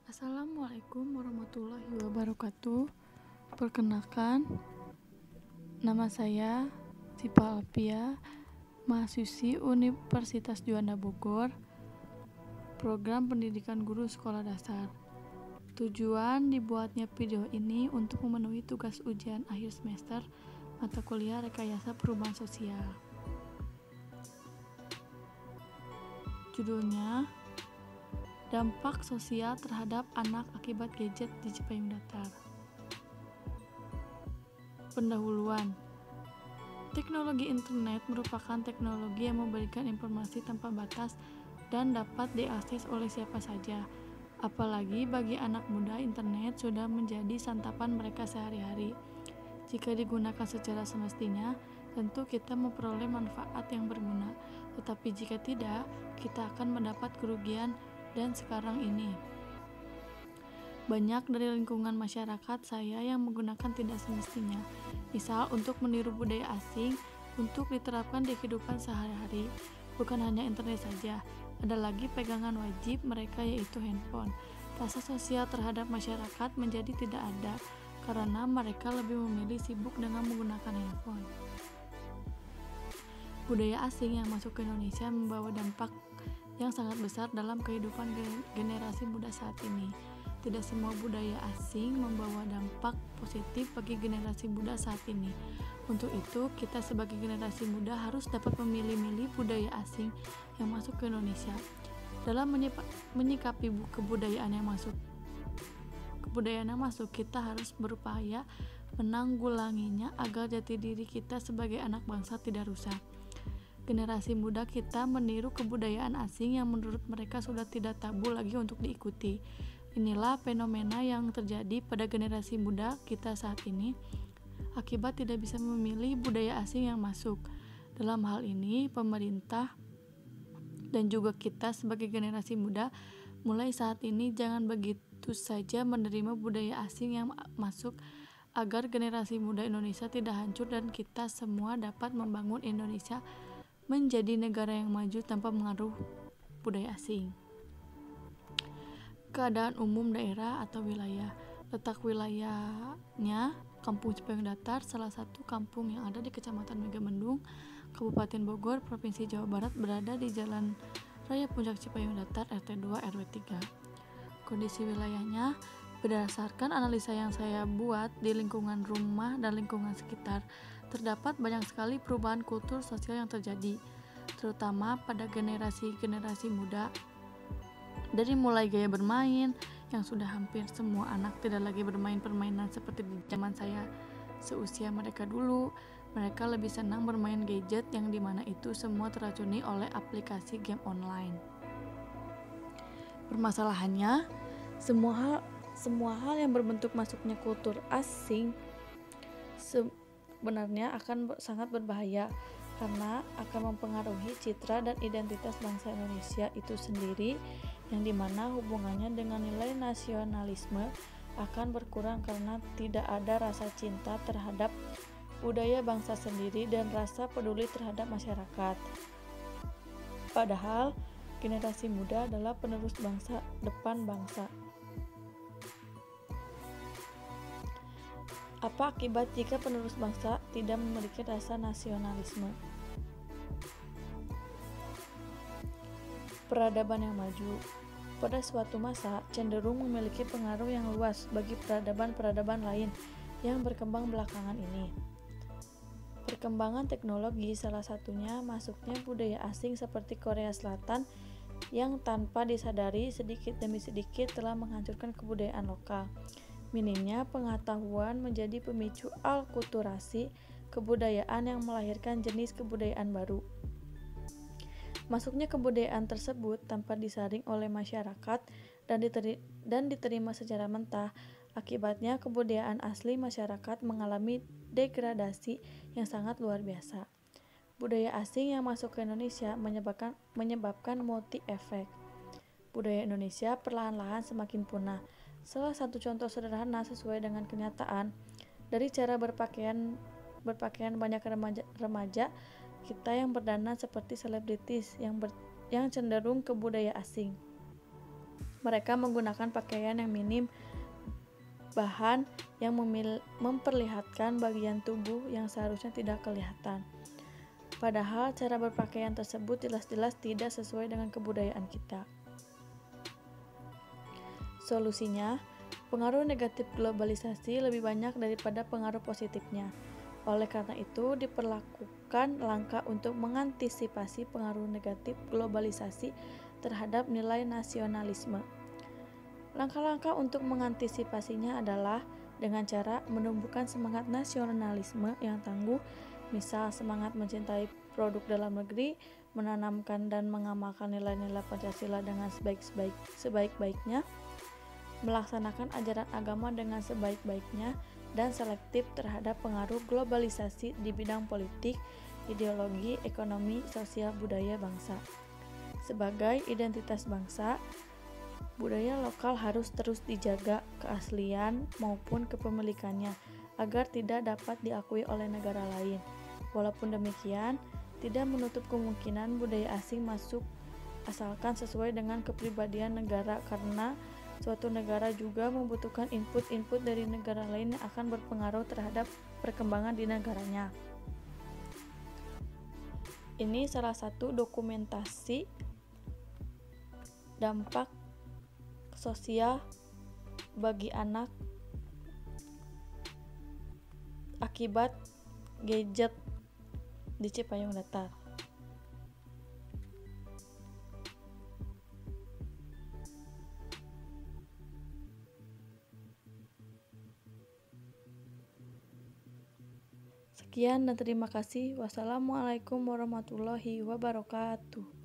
Assalamualaikum warahmatullahi wabarakatuh. Perkenalkan, nama saya Sipa Alpia, mahasiswi Universitas Juanda Bogor, program pendidikan guru sekolah dasar. Tujuan dibuatnya video ini untuk memenuhi tugas ujian akhir semester mata kuliah rekayasa perubahan sosial. Judulnya, dampak sosial terhadap anak akibat gadget di Cipayung Datar. Pendahuluan. Teknologi internet merupakan teknologi yang memberikan informasi tanpa batas dan dapat diakses oleh siapa saja. Apalagi bagi anak muda, internet sudah menjadi santapan mereka sehari-hari. Jika digunakan secara semestinya, tentu kita memperoleh manfaat yang berguna. Tetapi jika tidak, kita akan mendapat kerugian. Dan sekarang ini banyak dari lingkungan masyarakat saya yang menggunakan tidak semestinya, misal untuk meniru budaya asing untuk diterapkan di kehidupan sehari-hari. Bukan hanya internet saja, ada lagi pegangan wajib mereka, yaitu handphone. Rasa sosial terhadap masyarakat menjadi tidak ada karena mereka lebih memilih sibuk dengan menggunakan handphone. Budaya asing yang masuk ke Indonesia membawa dampak yang sangat besar dalam kehidupan generasi muda saat ini. Tidak semua budaya asing membawa dampak positif bagi generasi muda saat ini. Untuk itu, kita sebagai generasi muda harus dapat memilih-milih budaya asing yang masuk ke Indonesia. Dalam menyikapi kebudayaan yang masuk, kita harus berupaya menanggulanginya agar jati diri kita sebagai anak bangsa tidak rusak. Generasi muda kita meniru kebudayaan asing yang menurut mereka sudah tidak tabu lagi untuk diikuti. Inilah fenomena yang terjadi pada generasi muda kita saat ini akibat tidak bisa memilih budaya asing yang masuk. Dalam hal ini, pemerintah dan juga kita sebagai generasi muda mulai saat ini jangan begitu saja menerima budaya asing yang masuk agar generasi muda Indonesia tidak hancur dan kita semua dapat membangun Indonesia menjadi negara yang maju tanpa mengaruh budaya asing. Keadaan umum daerah atau wilayah. Letak wilayahnya Kampung Cipayung Datar, salah satu kampung yang ada di Kecamatan Megamendung, Kabupaten Bogor, Provinsi Jawa Barat, berada di Jalan Raya Puncak Cipayung Datar, RT 2 RW 3. Kondisi wilayahnya berdasarkan analisa yang saya buat di lingkungan rumah dan lingkungan sekitar, terdapat banyak sekali perubahan kultur sosial yang terjadi, terutama pada generasi muda. Dari mulai gaya bermain yang sudah hampir semua anak tidak lagi bermain permainan seperti di zaman saya seusia mereka dulu. Mereka lebih senang bermain gadget yang dimana itu semua teracuni oleh aplikasi game online. Permasalahannya, semua hal yang berbentuk masuknya kultur asing sebenarnya akan sangat berbahaya karena akan mempengaruhi citra dan identitas bangsa Indonesia itu sendiri, yang dimana hubungannya dengan nilai nasionalisme akan berkurang karena tidak ada rasa cinta terhadap budaya bangsa sendiri dan rasa peduli terhadap masyarakat. Padahal generasi muda adalah penerus bangsa depan bangsa. Apa akibat jika penerus bangsa tidak memiliki rasa nasionalisme? Peradaban yang maju pada suatu masa cenderung memiliki pengaruh yang luas bagi peradaban-peradaban lain yang berkembang belakangan ini. Perkembangan teknologi, salah satunya masuknya budaya asing seperti Korea Selatan yang tanpa disadari sedikit demi sedikit telah menghancurkan kebudayaan lokal. Minimnya pengetahuan menjadi pemicu alkulturasi kebudayaan yang melahirkan jenis kebudayaan baru. Masuknya kebudayaan tersebut tanpa disaring oleh masyarakat dan diterima secara mentah. Akibatnya kebudayaan asli masyarakat mengalami degradasi yang sangat luar biasa. Budaya asing yang masuk ke Indonesia menyebabkan multi-efek. Budaya Indonesia perlahan-lahan semakin punah. Salah satu contoh sederhana sesuai dengan kenyataan dari cara berpakaian banyak remaja kita yang berdandan seperti selebritis yang cenderung ke budaya asing. Mereka menggunakan pakaian yang minim, bahan yang memperlihatkan bagian tubuh yang seharusnya tidak kelihatan. Padahal cara berpakaian tersebut jelas-jelas tidak sesuai dengan kebudayaan kita. Solusinya, pengaruh negatif globalisasi lebih banyak daripada pengaruh positifnya. Oleh karena itu, diperlakukan langkah untuk mengantisipasi pengaruh negatif globalisasi terhadap nilai nasionalisme. Langkah-langkah untuk mengantisipasinya adalah dengan cara menumbuhkan semangat nasionalisme yang tangguh, misal semangat mencintai produk dalam negeri, menanamkan dan mengamalkan nilai-nilai Pancasila dengan sebaik-baiknya, melaksanakan ajaran agama dengan sebaik-baiknya, dan selektif terhadap pengaruh globalisasi di bidang politik, ideologi, ekonomi, sosial, budaya bangsa. Sebagai identitas bangsa, budaya lokal harus terus dijaga keaslian maupun kepemilikannya agar tidak dapat diakui oleh negara lain. Walaupun demikian, tidak menutup kemungkinan budaya asing masuk asalkan sesuai dengan kepribadian negara, karena suatu negara juga membutuhkan input-input dari negara lain yang akan berpengaruh terhadap perkembangan di negaranya. Ini salah satu dokumentasi dampak sosial bagi anak akibat gadget di Cipayung Datar. Sekian dan terima kasih. Wassalamualaikum warahmatullahi wabarakatuh.